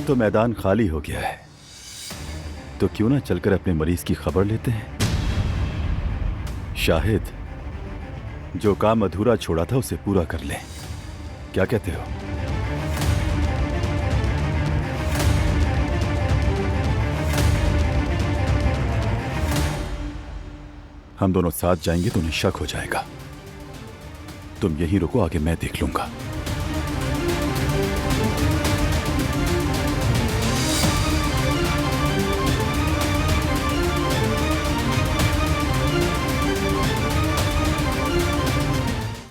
तो मैदान खाली हो गया है, तो क्यों ना चलकर अपने मरीज की खबर लेते हैं। शाहिद जो काम अधूरा छोड़ा था उसे पूरा कर लें। क्या कहते हो? हम दोनों साथ जाएंगे तो उन्हें शक हो जाएगा। तुम यहीं रुको, आगे मैं देख लूंगा।